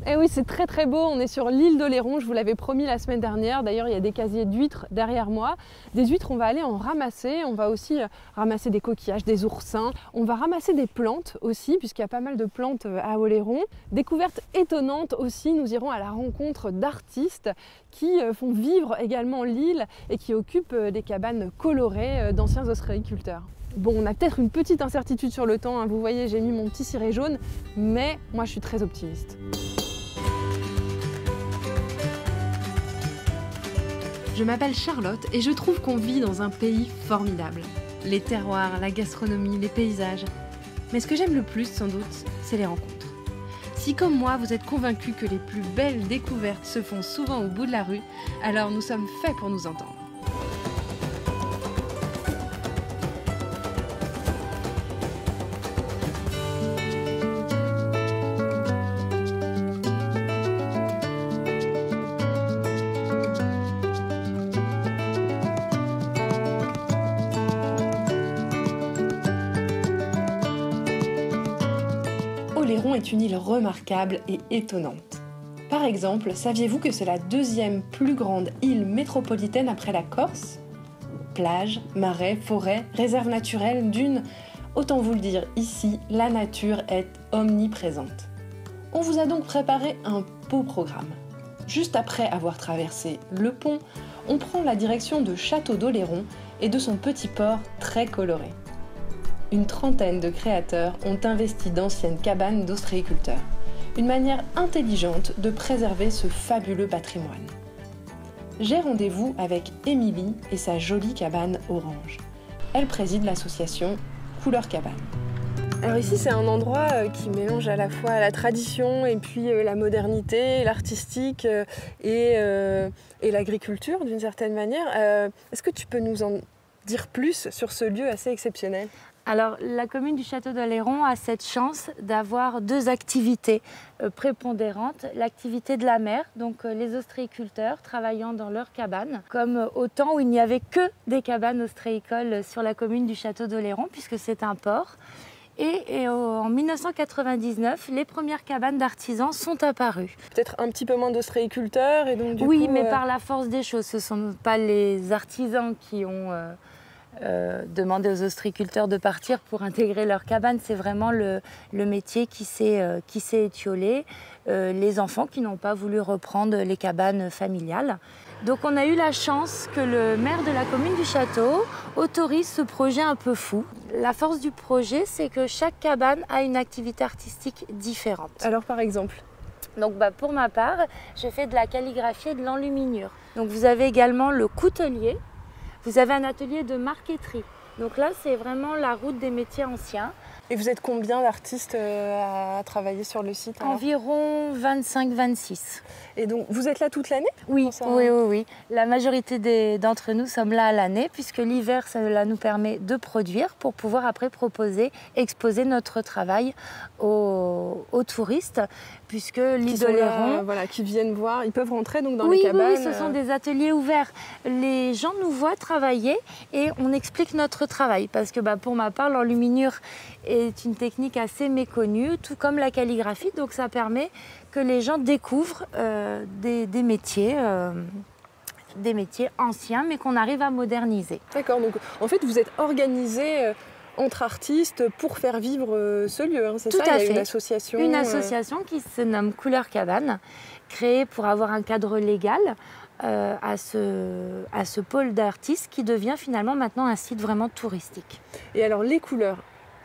Eh oui, c'est très très beau, on est sur l'île d'Oléron, je vous l'avais promis la semaine dernière. D'ailleurs, il y a des casiers d'huîtres derrière moi. Des huîtres, on va aller en ramasser. On va aussi ramasser des coquillages, des oursins. On va ramasser des plantes aussi, puisqu'il y a pas mal de plantes à Oléron. Découverte étonnante aussi, nous irons à la rencontre d'artistes qui font vivre également l'île et qui occupent des cabanes colorées d'anciens ostréiculteurs. Bon, on a peut-être une petite incertitude sur le temps, hein. Vous voyez, j'ai mis mon petit ciré jaune, mais moi je suis très optimiste. Je m'appelle Charlotte et je trouve qu'on vit dans un pays formidable. Les terroirs, la gastronomie, les paysages. Mais ce que j'aime le plus, sans doute, c'est les rencontres. Si comme moi, vous êtes convaincus que les plus belles découvertes se font souvent au bout de la rue, alors nous sommes faits pour nous entendre. Oléron est une île remarquable et étonnante. Par exemple, saviez-vous que c'est la deuxième plus grande île métropolitaine après la Corse? Plages, marais, forêts, réserves naturelles, dunes, autant vous le dire, ici, la nature est omniprésente. On vous a donc préparé un beau programme. Juste après avoir traversé le pont, on prend la direction de Château d'Oléron et de son petit port très coloré. Une trentaine de créateurs ont investi d'anciennes cabanes d'ostréiculteurs. Une manière intelligente de préserver ce fabuleux patrimoine. J'ai rendez-vous avec Émilie et sa jolie cabane orange. Elle préside l'association Couleur Cabane. Alors ici c'est un endroit qui mélange à la fois la tradition et puis la modernité, l'artistique et l'agriculture d'une certaine manière. Est-ce que tu peux nous en dire plus sur ce lieu assez exceptionnel ? Alors, la commune du Château d'Oléron a cette chance d'avoir deux activités prépondérantes. L'activité de la mer, donc les ostréiculteurs travaillant dans leurs cabanes, comme au temps où il n'y avait que des cabanes ostréicoles sur la commune du Château d'Oléron, puisque c'est un port. Et en 1999, les premières cabanes d'artisans sont apparues. Peut-être un petit peu moins d'ostréiculteurs et donc du oui, coup, mais par la force des choses, ce ne sont pas les artisans qui ont demander aux ostréiculteurs de partir pour intégrer leur cabane. C'est vraiment le métier qui s'est étiolé, les enfants qui n'ont pas voulu reprendre les cabanes familiales. Donc on a eu la chance que le maire de la commune du Château autorise ce projet un peu fou. La force du projet, c'est que chaque cabane a une activité artistique différente. Alors par exemple? Donc pour ma part, je fais de la calligraphie et de l'enluminure. Donc vous avez également le coutelier. Vous avez un atelier de marqueterie. Donc là, c'est vraiment la route des métiers anciens. Et vous êtes combien d'artistes à travailler sur le site alors? Environ 25-26. Et donc, vous êtes là toute l'année? Oui, oui. La majorité d'entre nous sommes là à l'année, puisque l'hiver, cela nous permet de produire pour pouvoir après proposer, exposer notre travail aux touristes, puisque l'île d'Oléron... Voilà, qui viennent voir, ils peuvent rentrer donc dans les cabanes. Oui, ce sont des ateliers ouverts. Les gens nous voient travailler et on explique notre travail, parce que pour ma part, l'enluminure est une technique assez méconnue, tout comme la calligraphie, donc ça permet que les gens découvrent des métiers anciens, mais qu'on arrive à moderniser. D'accord, donc en fait vous êtes organisés entre artistes pour faire vivre ce lieu, hein, c'est ça? Tout à fait. Il y a une association. Une association qui se nomme Couleur Cabane, créée pour avoir un cadre légal à ce pôle d'artistes qui devient finalement maintenant un site vraiment touristique. Et alors les couleurs,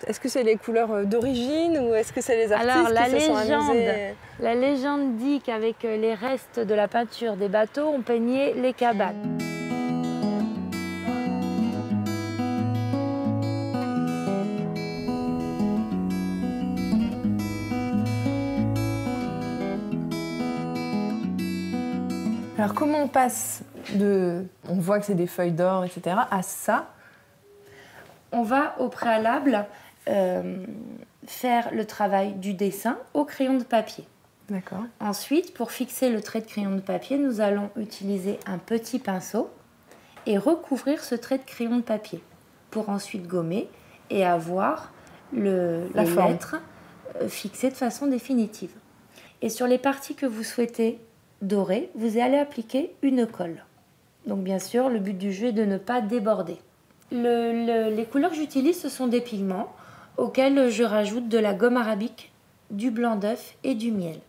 est-ce que c'est les couleurs d'origine ou est-ce que c'est les artistes qui se sont amusés? La légende dit qu'avec les restes de la peinture des bateaux, on peignait les cabanes. Alors comment on passe on voit que c'est des feuilles d'or, etc., à ça? On va au préalable faire le travail du dessin au crayon de papier. D'accord. Ensuite, pour fixer le trait de crayon de papier, nous allons utiliser un petit pinceau et recouvrir ce trait de crayon de papier pour ensuite gommer et avoir les lettres fixées de façon définitive. Et sur les parties que vous souhaitez dorer, vous allez appliquer une colle. Donc bien sûr, le but du jeu est de ne pas déborder. Les couleurs que j'utilise, ce sont des pigments auxquels je rajoute de la gomme arabique, du blanc d'œuf et du miel.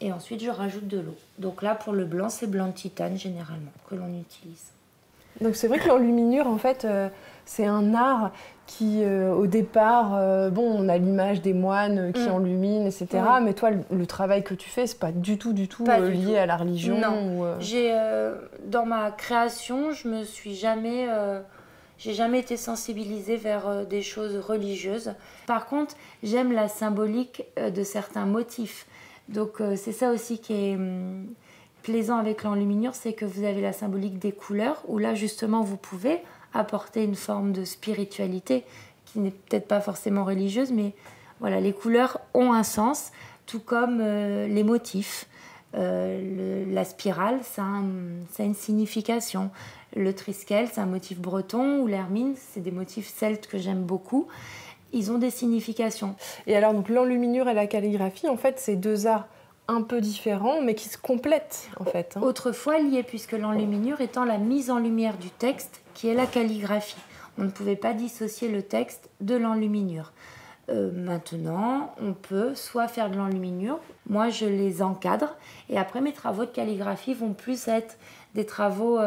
Et ensuite, je rajoute de l'eau. Donc là, pour le blanc, c'est blanc de titane généralement que l'on utilise. Donc c'est vrai que l'enluminure, en fait, c'est un art qui, au départ, on a l'image des moines qui enluminent, etc. Oui. Mais toi, le travail que tu fais, c'est pas du tout Pas du lié tout. à la religion. Non. Dans ma création, j'ai jamais été sensibilisée vers des choses religieuses. Par contre, j'aime la symbolique de certains motifs. Donc c'est ça aussi qui est plaisant avec l'enluminure, c'est que vous avez la symbolique des couleurs, où là justement vous pouvez apporter une forme de spiritualité qui n'est peut-être pas forcément religieuse, mais voilà, les couleurs ont un sens, tout comme les motifs. La spirale, ça a une signification. Le triskel, c'est un motif breton, ou l'hermine, c'est des motifs celtes que j'aime beaucoup. Ils ont des significations. Et alors, donc, l'enluminure et la calligraphie, en fait, c'est deux arts un peu différents, mais qui se complètent, en fait. Autrefois liés, puisque l'enluminure étant la mise en lumière du texte, qui est la calligraphie. On ne pouvait pas dissocier le texte de l'enluminure. Maintenant, on peut soit faire de l'enluminure, moi je les encadre, et après mes travaux de calligraphie vont plus être des travaux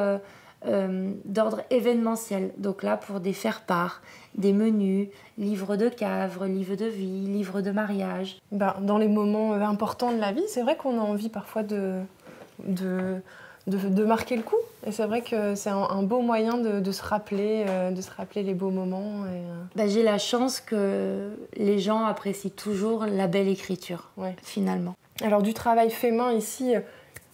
d'ordre événementiel. Donc là, pour des faire-part, des menus, livres de cave, livres de vie, livres de mariage. Dans les moments importants de la vie, c'est vrai qu'on a envie parfois de marquer le coup. Et c'est vrai que c'est un beau moyen de se rappeler les beaux moments. J'ai la chance que les gens apprécient toujours la belle écriture, finalement. Alors du travail fait main ici,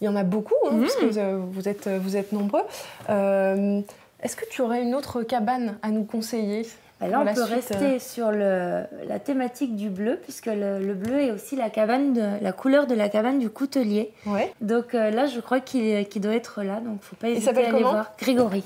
il y en a beaucoup, parce que vous êtes nombreux. Est-ce que tu aurais une autre cabane à nous conseiller ? Là, on peut rester sur la thématique du bleu, puisque le bleu est aussi la couleur de la cabane du coutelier. Ouais. Donc là, je crois qu'il doit être là, donc il ne faut pas hésiter à aller comment voir. Grégory.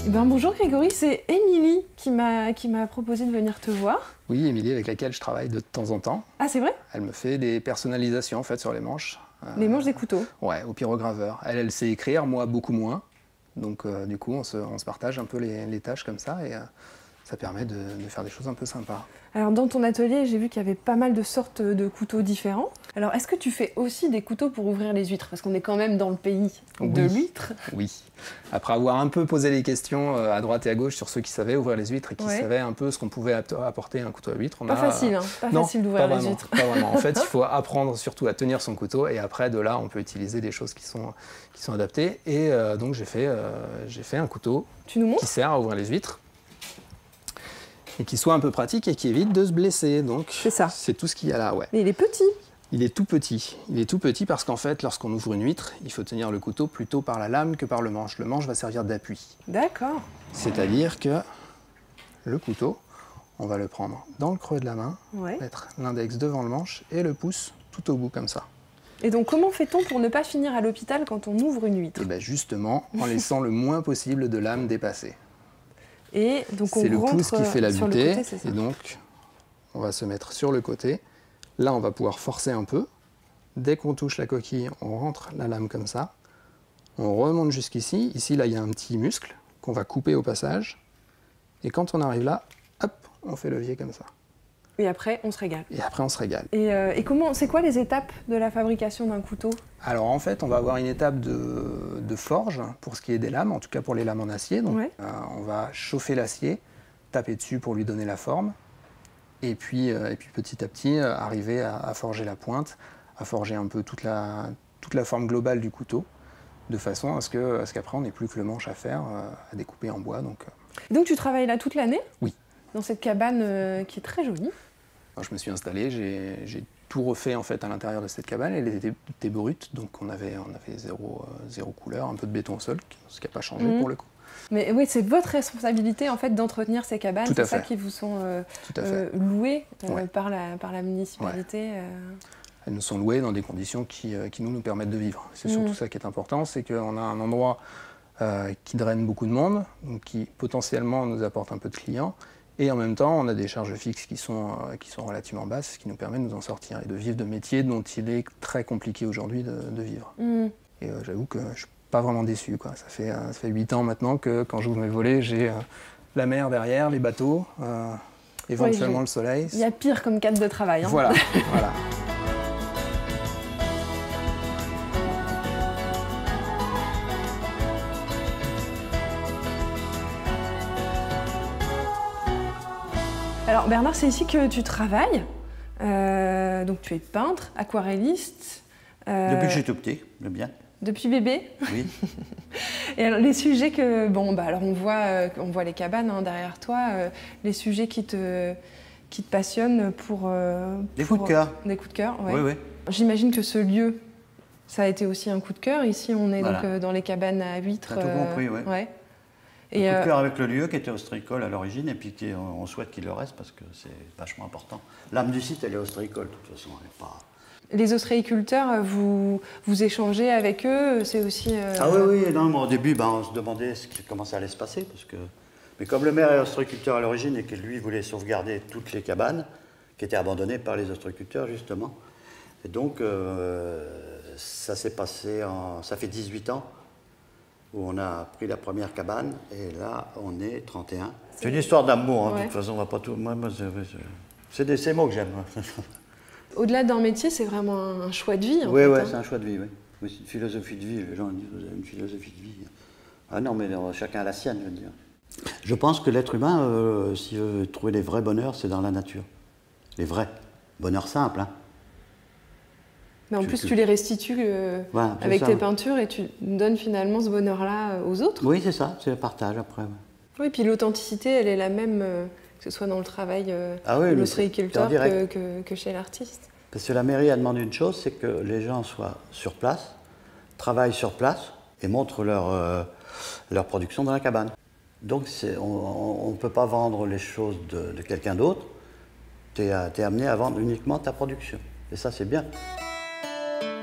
Bonjour Grégory, c'est Émilie qui m'a proposé de venir te voir. Oui, Émilie, avec laquelle je travaille de temps en temps. Ah, c'est vrai ? Elle me fait des personnalisations en fait sur les manches. Les manches des couteaux ? Ouais, au pyrograveur. Elle sait écrire, moi beaucoup moins. Donc du coup, on se partage un peu les tâches comme ça et ça permet de faire des choses un peu sympas. Alors dans ton atelier, j'ai vu qu'il y avait pas mal de sortes de couteaux différents. Alors est-ce que tu fais aussi des couteaux pour ouvrir les huîtres ? Parce qu'on est quand même dans le pays de l'huître. Oui. Après avoir un peu posé les questions à droite et à gauche sur ceux qui savaient ouvrir les huîtres et qui savaient un peu ce qu'on pouvait apporter à un couteau à huître. Facile d'ouvrir les huîtres. Pas vraiment. En fait, il faut apprendre surtout à tenir son couteau et après de là, on peut utiliser des choses qui sont adaptées. Et donc j'ai fait un couteau qui sert à ouvrir les huîtres. Et qui soit un peu pratique et qui évite de se blesser. Donc, c'est ça. C'est tout ce qu'il y a là, ouais. Mais il est petit. Il est tout petit. Il est tout petit parce qu'en fait, lorsqu'on ouvre une huître, il faut tenir le couteau plutôt par la lame que par le manche. Le manche va servir d'appui. D'accord. C'est-à-dire que le couteau, on va le prendre dans le creux de la main, mettre l'index devant le manche et le pouce tout au bout comme ça. Et donc, comment fait-on pour ne pas finir à l'hôpital quand on ouvre une huître ? Et bien justement, en laissant le moins possible de lame dépasser. Et donc c'est le pouce qui fait la butée, côté, et donc on va se mettre sur le côté. Là, on va pouvoir forcer un peu. Dès qu'on touche la coquille, on rentre la lame comme ça. On remonte jusqu'ici. Ici, là, il y a un petit muscle qu'on va couper au passage. Et quand on arrive là, hop, on fait levier comme ça. Et après, on se régale. Et comment, c'est quoi les étapes de la fabrication d'un couteau ? Alors en fait, on va avoir une étape de forge pour ce qui est des lames, en tout cas pour les lames en acier. Donc, on va chauffer l'acier, taper dessus pour lui donner la forme, et puis petit à petit arriver à forger la pointe, à forger un peu toute la forme globale du couteau, de façon à ce qu'après on n'ait plus que le manche à faire, à découper en bois. Donc tu travailles là toute l'année ? Oui. Dans cette cabane qui est très jolie. Alors, je me suis installé, j'ai tout refait en fait à l'intérieur de cette cabane. Elle était brute, donc on avait zéro couleur, un peu de béton au sol, ce qui n'a pas changé pour le coup. Mais oui, c'est votre responsabilité en fait d'entretenir ces cabanes, c'est ça qui vous sont louées par la municipalité. Elles nous sont louées dans des conditions qui nous permettent de vivre. C'est surtout ça qui est important, c'est qu'on a un endroit qui draine beaucoup de monde, donc qui potentiellement nous apporte un peu de clients, Et en même temps, on a des charges fixes qui sont relativement basses, ce qui nous permet de nous en sortir et de vivre de métiers dont il est très compliqué aujourd'hui de vivre. Et j'avoue que je ne suis pas vraiment déçu, quoi. Ça fait 8 ans maintenant que quand j'ouvre mes volets, j'ai la mer derrière, les bateaux, éventuellement le soleil. Il y a pire comme cadre de travail. Hein. Voilà, voilà. Alors Bernard, c'est ici que tu travailles. Donc tu es peintre, aquarelliste. Depuis que je suis tout petit, j'aime bien. Depuis bébé? Oui. Et alors les sujets que... Bon, bah alors on voit les cabanes hein, derrière toi. Les sujets qui te passionnent pour... Des coups de cœur. Des coups de cœur, ouais. Oui, oui. J'imagine que ce lieu, ça a été aussi un coup de cœur. Ici, on est Voilà. donc dans les cabanes à huîtres. T'as tout compris, oui. Ouais. Et coup de cœur avec le lieu qui était ostréicole à l'origine et puis on souhaite qu'il le reste parce que c'est vachement important. L'âme du site, elle est ostréicole, de toute façon. Elle est pas... Les ostréiculteurs, vous échangez avec eux, c'est aussi... Ah oui, non, mais au début, on se demandait comment ça allait se passer. Mais comme le maire est ostréiculteur à l'origine et que lui voulait sauvegarder toutes les cabanes qui étaient abandonnées par les ostréiculteurs, justement. Et donc, ça s'est passé ça fait 18 ans où on a pris la première cabane et là, on est 31. C'est une histoire d'amour, hein, de toute façon, on va pas tout... C'est ces mots que j'aime. Au-delà d'un métier, c'est vraiment un choix de vie. Oui, c'est un choix de vie, oui. C'est une philosophie de vie. Les gens disent, vous avez une philosophie de vie. Ah non, mais chacun a la sienne, je veux dire. Je pense que l'être humain, s'il veut trouver les vrais bonheurs, c'est dans la nature. Les vrais. Bonheur simple, hein. Mais en plus, tu les restitues avec tes peintures et tu donnes finalement ce bonheur-là aux autres. Oui, c'est ça, c'est le partage après. Ouais. Oui, puis l'authenticité, elle est la même, que ce soit dans le travail de l'ostréiculteur que chez l'artiste. Parce que la mairie a demandé une chose, c'est que les gens soient sur place, travaillent sur place et montrent leur production dans la cabane. Donc on ne peut pas vendre les choses de quelqu'un d'autre, tu es amené à vendre uniquement ta production. Et ça, c'est bien.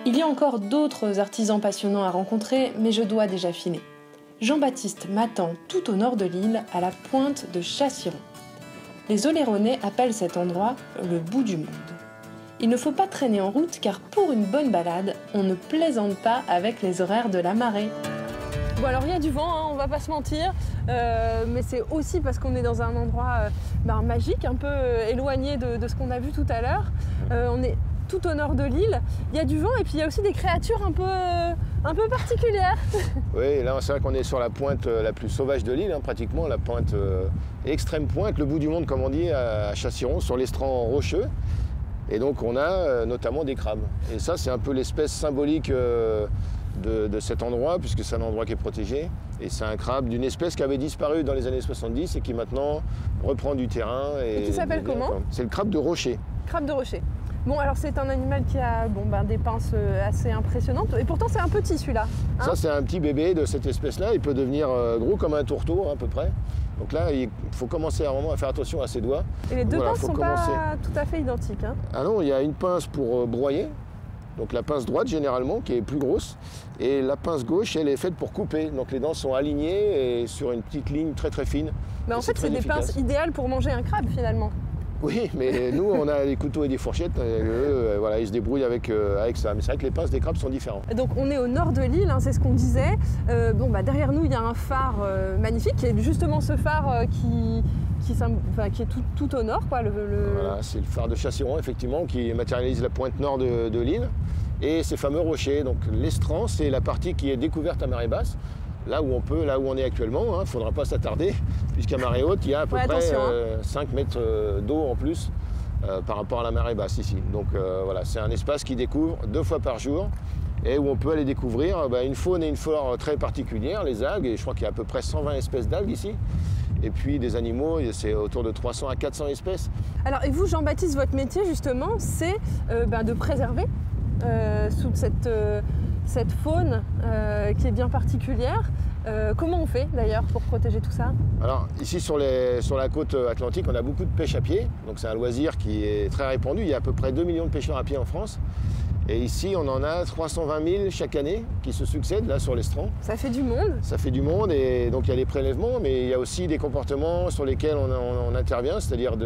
Il y a encore d'autres artisans passionnants à rencontrer, mais je dois déjà filer. Jean-Baptiste m'attend tout au nord de l'île, à la pointe de Chassiron. Les Oléronais appellent cet endroit le bout du monde. Il ne faut pas traîner en route car pour une bonne balade, on ne plaisante pas avec les horaires de la marée. Bon alors il y a du vent, hein, on va pas se mentir, mais c'est aussi parce qu'on est dans un endroit magique, un peu éloigné de ce qu'on a vu tout à l'heure. On est tout au nord de l'île, il y a du vent et puis il y a aussi des créatures un peu particulières. Oui, là c'est vrai qu'on est sur la pointe la plus sauvage de l'île, hein, pratiquement, la pointe extrême pointe, le bout du monde comme on dit, à Chassiron, sur l'estran rocheux. Et donc on a notamment des crabes. Et ça c'est un peu l'espèce symbolique de cet endroit, puisque c'est un endroit qui est protégé. Et c'est un crabe d'une espèce qui avait disparu dans les années 70 et qui maintenant reprend du terrain. Et qui s'appelle comment ? C'est le crabe de rocher. Crabe de rocher. Bon, alors c'est un animal qui a des pinces assez impressionnantes, et pourtant c'est un petit celui-là. Hein, ça c'est un petit bébé de cette espèce-là, il peut devenir gros comme un tourteau à peu près. Donc là, il faut commencer à faire attention à ses doigts. Et les deux pinces ne sont pas tout à fait identiques. Hein. Ah non, il y a une pince pour broyer, donc la pince droite généralement, qui est plus grosse, et la pince gauche, elle est faite pour couper. Donc les dents sont alignées et sur une petite ligne très très fine. Mais en fait, c'est des pinces idéales pour manger un crabe finalement. Oui, mais nous, on a des couteaux et des fourchettes, ils se débrouillent avec ça. Mais c'est vrai que les pinces des crabes sont différentes. Donc on est au nord de l'île, hein, c'est ce qu'on disait. Derrière nous, il y a un phare magnifique, qui est justement ce phare qui est tout au nord. Voilà, c'est le phare de Chassiron, effectivement, qui matérialise la pointe nord de l'île. Et ces fameux rochers. Donc l'estran, c'est la partie qui est découverte à marée basse. Là où on est actuellement, il ne faudra pas s'attarder, puisqu'à marée haute, il y a à peu près 5 mètres d'eau en plus par rapport à la marée basse ici. Donc c'est un espace qui découvre 2 fois par jour et où on peut aller découvrir une faune et une flore très particulières, les algues, et je crois qu'il y a à peu près 120 espèces d'algues ici. Et puis des animaux, c'est autour de 300 à 400 espèces. Alors et vous, Jean-Baptiste, votre métier justement, c'est de préserver toute cette faune qui est bien particulière. Comment on fait d'ailleurs pour protéger tout ça ? Alors ici sur la côte atlantique, on a beaucoup de pêche à pied, donc c'est un loisir qui est très répandu. Il y a à peu près 2 millions de pêcheurs à pied en France. Et ici, on en a 320 000 chaque année qui se succèdent là sur l'estran. Ça fait du monde. Ça fait du monde et donc il y a les prélèvements, mais il y a aussi des comportements sur lesquels on intervient, c'est-à-dire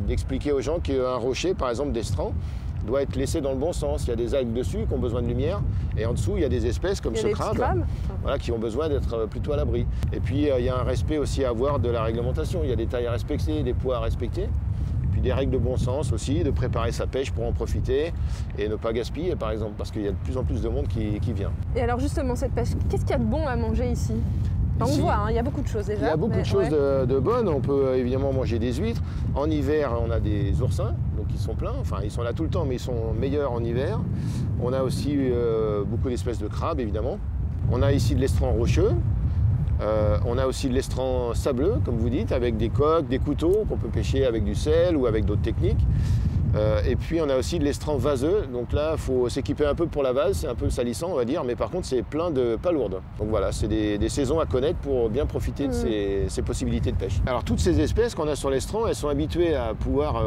d'expliquer aux gens qu'un rocher, par exemple d'estran, doit être laissé dans le bon sens. Il y a des algues dessus qui ont besoin de lumière et en dessous, il y a des espèces comme ce crabe voilà, qui ont besoin d'être plutôt à l'abri. Et puis, il y a un respect aussi à avoir de la réglementation. Il y a des tailles à respecter, des poids à respecter. Puis des règles de bon sens aussi, de préparer sa pêche pour en profiter et ne pas gaspiller par exemple, parce qu'il y a de plus en plus de monde qui vient. Et alors justement cette pêche, qu'est-ce qu'il y a de bon à manger ici? Enfin, ici, on voit, hein, il y a beaucoup de choses déjà. Il y a beaucoup de choses de bonnes, on peut évidemment manger des huîtres. En hiver, on a des oursins, donc ils sont pleins, enfin ils sont là tout le temps, mais ils sont meilleurs en hiver. On a aussi beaucoup d'espèces de crabes évidemment. On a ici de l'estran rocheux. On a aussi de l'estran sableux, comme vous dites, avec des coques, des couteaux qu'on peut pêcher avec du sel ou avec d'autres techniques. Et puis on a aussi de l'estran vaseux, donc là il faut s'équiper un peu pour la vase, c'est un peu salissant on va dire, mais par contre c'est plein de palourdes. Donc voilà, c'est des saisons à connaître pour bien profiter de ces possibilités de pêche. Alors toutes ces espèces qu'on a sur l'estran, elles sont habituées à pouvoir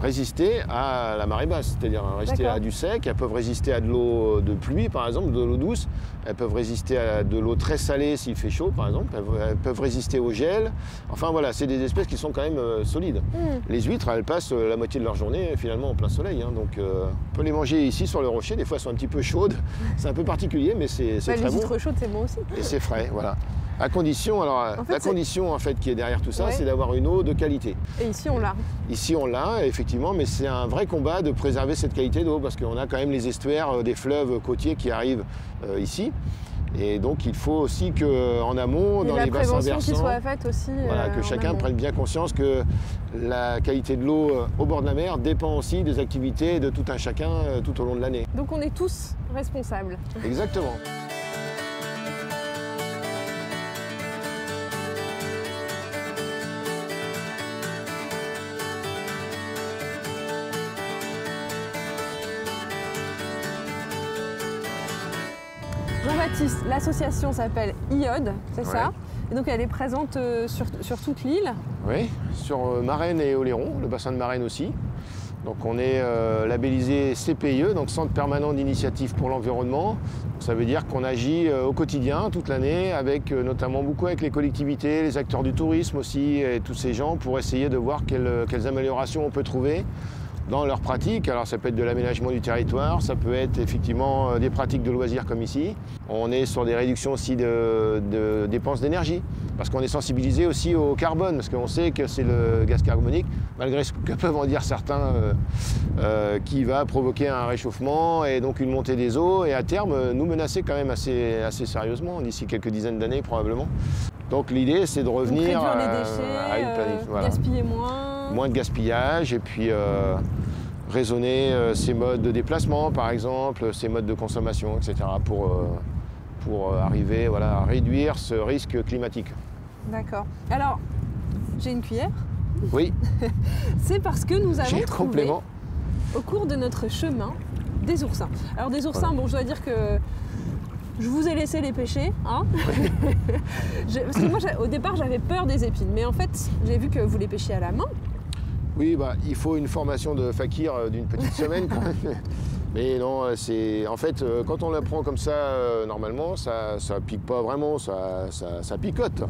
résister à la marée basse, c'est-à-dire rester à du sec. Elles peuvent résister à de l'eau de pluie par exemple, de l'eau douce. Elles peuvent résister à de l'eau très salée s'il fait chaud par exemple. Elles peuvent résister au gel. Enfin voilà, c'est des espèces qui sont quand même solides. Les huîtres, elles passent la moitié de leur journée finalement en plein soleil. Hein, donc on peut les manger ici sur le rocher. Des fois elles sont un petit peu chaudes. C'est un peu particulier mais c'est très bon. Les huîtres chaudes c'est bon aussi. Et c'est frais, voilà. À condition, alors la condition en fait qui est derrière tout ça, c'est d'avoir une eau de qualité. Et ici on l'a. Ici on l'a effectivement, mais c'est un vrai combat de préserver cette qualité d'eau parce qu'on a quand même les estuaires des fleuves côtiers qui arrivent ici. Et donc il faut aussi qu'en amont, dans les bassins versants, qui soit faite aussi. Voilà, que chacun prenne bien conscience que la qualité de l'eau au bord de la mer dépend aussi des activités de tout un chacun tout au long de l'année. Donc on est tous responsables. Exactement. Jean-Baptiste, l'association s'appelle IOD, c'est ça? Et donc elle est présente sur toute l'île? Oui, sur Marennes et Oléron, le bassin de Marennes aussi. Donc on est labellisé CPIE, donc Centre Permanent d'Initiative pour l'Environnement. Ça veut dire qu'on agit au quotidien, toute l'année, avec notamment beaucoup avec les collectivités, les acteurs du tourisme aussi, et tous ces gens pour essayer de voir quelles améliorations on peut trouver dans leurs pratiques. Alors ça peut être de l'aménagement du territoire, ça peut être effectivement des pratiques de loisirs comme ici. On est sur des réductions aussi de dépenses d'énergie, parce qu'on est sensibilisé aussi au carbone, parce qu'on sait que c'est le gaz carbonique, malgré ce que peuvent en dire certains, qui va provoquer un réchauffement et donc une montée des eaux et à terme nous menacer quand même assez sérieusement, d'ici quelques dizaines d'années probablement. Donc l'idée c'est de revenir réduire les déchets, à une planète. Voilà. Gaspiller moins. Moins de gaspillage et puis raisonner ces modes de déplacement par exemple, ces modes de consommation, etc. pour arriver à réduire ce risque climatique. D'accord. Alors, j'ai une cuillère. Oui. C'est parce que nous avons trouvé, au cours de notre chemin, des oursins. Alors des oursins, bon je dois dire que je vous ai laissé les pêcher, hein. Parce que moi au départ j'avais peur des épines, mais en fait j'ai vu que vous les pêchiez à la main. Oui, il faut une formation de fakir d'une petite semaine quand même. Mais non, c'est en fait quand on la prend comme ça, normalement, ça pique pas vraiment, ça picote.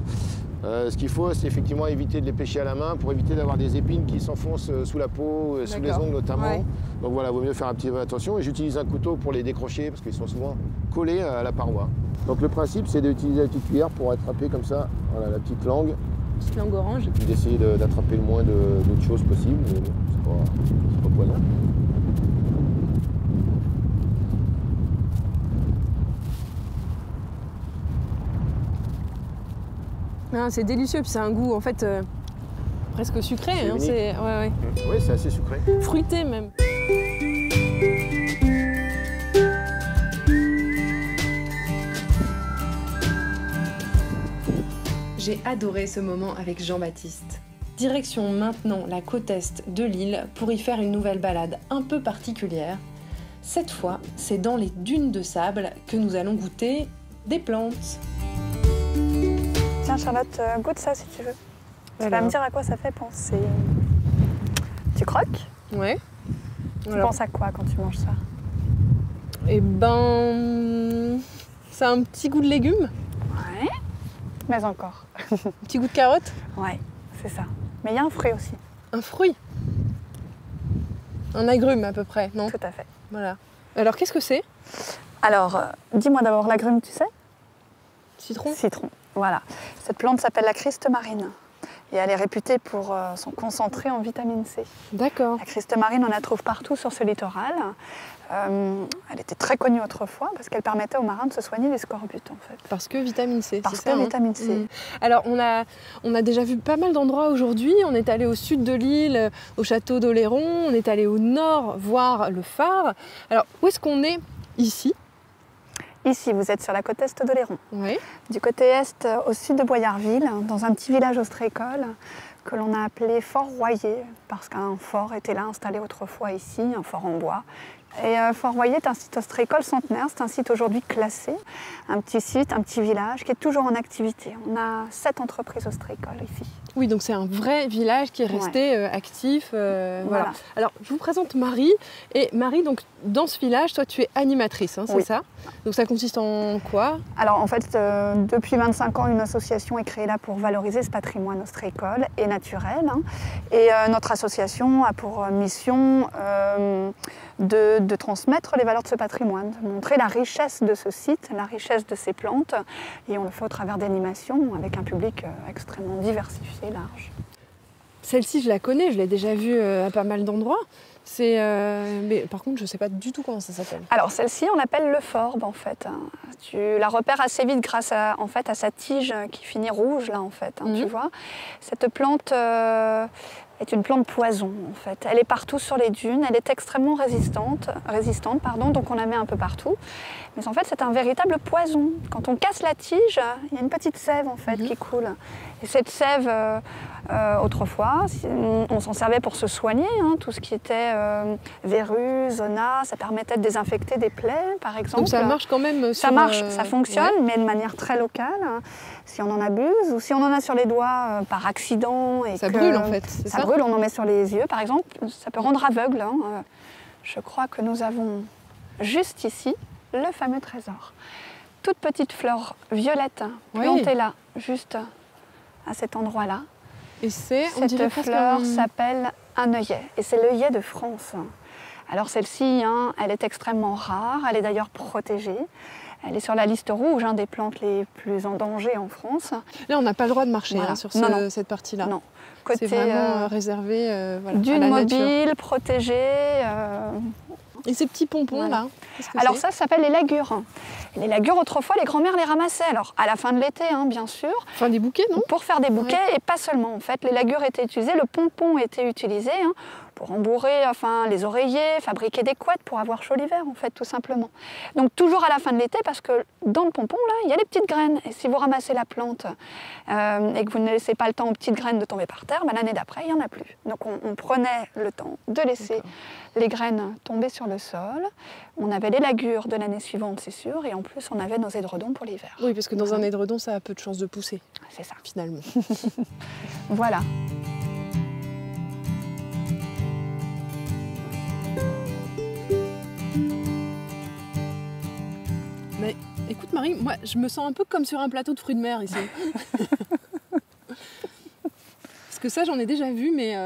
Ce qu'il faut, c'est effectivement éviter de les pêcher à la main pour éviter d'avoir des épines qui s'enfoncent sous la peau, sous les ongles notamment. Ouais. Donc voilà, il vaut mieux faire un petit peu attention. Et j'utilise un couteau pour les décrocher parce qu'ils sont souvent collés à la paroi. Donc le principe, c'est d'utiliser la petite cuillère pour attraper comme ça, voilà, la petite langue. Petite langue orange. Et puis d'essayer d'attraper le moins d'autres choses possible. Mais bon, c'est pas poison. C'est délicieux, puis c'est un goût en fait presque sucré. Hein, Oui, c'est assez sucré. Fruité même. J'ai adoré ce moment avec Jean-Baptiste. Direction maintenant la côte est de l'île pour y faire une nouvelle balade un peu particulière. Cette fois, c'est dans les dunes de sable que nous allons goûter des plantes. Tiens Charlotte, goûte ça si tu veux. Tu vas me dire à quoi ça fait penser. Tu croques? Ouais. Tu penses à quoi quand tu manges ça? Eh ben, ça a un petit goût de légumes, Ouais. Mais encore. un petit goût de carotte, Ouais, c'est ça. Mais il y a un fruit aussi. un fruit, un agrume à peu près, non? Tout à fait. Voilà. Alors qu'est-ce que c'est? Alors, dis-moi d'abord l'agrume, tu sais? Citron? Citron. Voilà. Cette plante s'appelle la Christe marine. Et elle est réputée pour son concentré en vitamine C. D'accord. La Christe marine, on la trouve partout sur ce littoral. Elle était très connue autrefois parce qu'elle permettait aux marins de se soigner des scorbut en fait. Parce que vitamine C, Parce c'est que ça, hein? vitamine C. Mm. Alors, on a déjà vu pas mal d'endroits aujourd'hui. On est allé au sud de l'île, au château d'Oléron. On est allé au nord voir le phare. Alors, où est-ce qu'on est ici? Ici, vous êtes sur la côte est d'Oléron. Oui. Du côté est, au sud de Boyarville, dans un petit village ostréicole que l'on a appelé Fort Royer, parce qu'un fort était là installé autrefois ici, un fort en bois. Et Fort Royer est un site ostréicole centenaire, c'est un site aujourd'hui classé, un petit site, un petit village qui est toujours en activité. On a 7 entreprises ostréicoles ici. Oui, donc c'est un vrai village qui est resté actif. Voilà. Alors, je vous présente Marie. Et Marie, donc, dans ce village, toi, tu es animatrice, hein, c'est Oui. ça? Donc ça consiste en quoi? Alors en fait, depuis 25 ans, une association est créée là pour valoriser ce patrimoine ostréicole et naturel. Hein. Et notre association a pour mission de transmettre les valeurs de ce patrimoine, de montrer la richesse de ce site, la richesse de ces plantes. Et on le fait au travers d'animations avec un public extrêmement diversifié, large. Celle-ci, je la connais, je l'ai déjà vue à pas mal d'endroits. Mais par contre, je ne sais pas du tout comment ça s'appelle. Alors celle-ci, on l'appelle le forbe en fait. Tu la repères assez vite grâce à sa tige qui finit rouge là en fait. Tu vois. Cette plante est une plante poison en fait. Elle est partout sur les dunes, elle est extrêmement résistante, donc on la met un peu partout. Mais en fait, c'est un véritable poison. Quand on casse la tige, il y a une petite sève en fait qui coule. Et cette sève, autrefois, on s'en servait pour se soigner. Hein, tout ce qui était verrues, zona, ça permettait de désinfecter des plaies, par exemple. Donc ça marche quand même. Ça marche, ça fonctionne, mais de manière très locale. Si on en abuse ou si on en a sur les doigts par accident et ça brûle en fait. Ça brûle, on en met sur les yeux, par exemple. Ça peut rendre aveugle. Hein. Je crois que nous avons juste ici le fameux trésor. Toute petite fleur violette plantée là, juste à cet endroit-là. Et cette fleur s'appelle un œillet, et c'est l'œillet de France. Alors celle-ci, hein, elle est extrêmement rare, elle est d'ailleurs protégée. Elle est sur la liste rouge des plantes les plus en danger en France. Là, on n'a pas le droit de marcher sur cette partie-là. Non. C'est vraiment réservé d'une mobile, protégée. Et ces petits pompons là, alors ça s'appelle les lagures. Les lagures, autrefois, les grands-mères les ramassaient. Alors à la fin de l'été, bien sûr. Enfin des bouquets, non? Pour faire des bouquets et pas seulement. En fait, les lagures étaient utilisées, le pompon était utilisé pour embourer les oreillers, fabriquer des couettes pour avoir chaud l'hiver, en fait, tout simplement. Donc toujours à la fin de l'été, parce que dans le pompon, là, il y a les petites graines. Et si vous ramassez la plante et que vous ne laissez pas le temps aux petites graines de tomber par terre, l'année d'après, il n'y en a plus. Donc on prenait le temps de laisser les graines tomber sur le sol. On avait les lagures de l'année suivante, c'est sûr, et en plus, on avait nos édredons pour l'hiver. Oui, parce que dans un édredon, ça a peu de chances de pousser. C'est ça. Finalement. Voilà. Mais écoute Marie, moi je me sens un peu comme sur un plateau de fruits de mer ici. Parce que ça j'en ai déjà vu, mais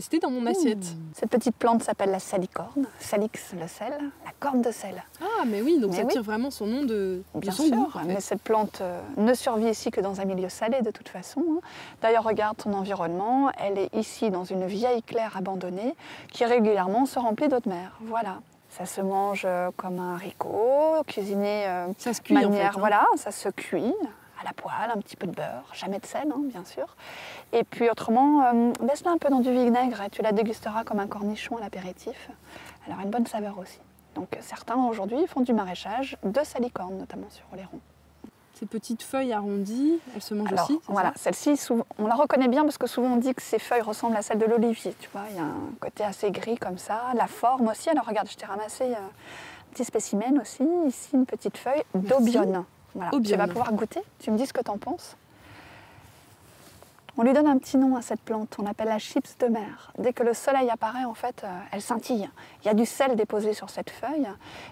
c'était dans mon assiette. Cette petite plante s'appelle la salicorne, salix le sel, la corne de sel. Ah mais oui, donc ça tire vraiment son nom de son goût. En fait. Mais cette plante ne survit ici que dans un milieu salé de toute façon. D'ailleurs regarde son environnement, elle est ici dans une vieille claire abandonnée qui régulièrement se remplit d'eau de mer. Voilà. Ça se mange comme un haricot, cuisiné ça se cuit manière, en fait, voilà, ça se cuit à la poêle, un petit peu de beurre, jamais de sel, bien sûr. Et puis autrement, laisse-la un peu dans du vinaigre et tu la dégusteras comme un cornichon à l'apéritif. Elle aura une bonne saveur aussi. Donc certains aujourd'hui font du maraîchage de salicorne, notamment sur Oléron. Ces petites feuilles arrondies, elles se mangent aussi. Voilà, celle-ci, on la reconnaît bien parce que souvent on dit que ces feuilles ressemblent à celles de l'olivier. Tu vois, il y a un côté assez gris comme ça. La forme aussi. Alors regarde, je t'ai ramassé un petit spécimen aussi. Ici, une petite feuille d'aubione. Voilà. Tu vas pouvoir goûter. Tu me dis ce que tu en penses. On lui donne un petit nom à cette plante, on l'appelle la chips de mer. Dès que le soleil apparaît, en fait, elle scintille. Il y a du sel déposé sur cette feuille,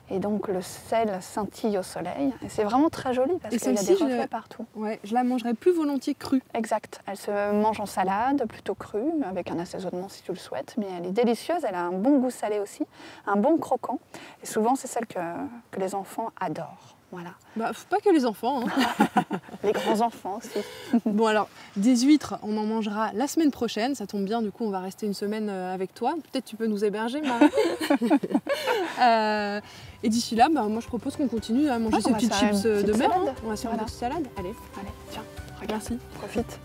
et donc le sel scintille au soleil. Et c'est vraiment très joli parce qu'il y a des reflets partout. Ouais, je la mangerais plus volontiers crue. Exact. Elle se mange en salade, plutôt crue, avec un assaisonnement si tu le souhaites. Mais elle est délicieuse, elle a un bon goût salé aussi, un bon croquant. Et souvent, c'est celle que les enfants adorent. Voilà. Bah, pas que les enfants. Hein. Les grands-enfants aussi. Bon alors, des huîtres, on en mangera la semaine prochaine. Ça tombe bien, du coup, on va rester une semaine avec toi. Peut-être tu peux nous héberger, Marie. Et d'ici là, bah, moi je propose qu'on continue à manger ces petites chips de mer. Hein. On va se faire une petite salade. Allez, tiens, regarde. Merci. Profite.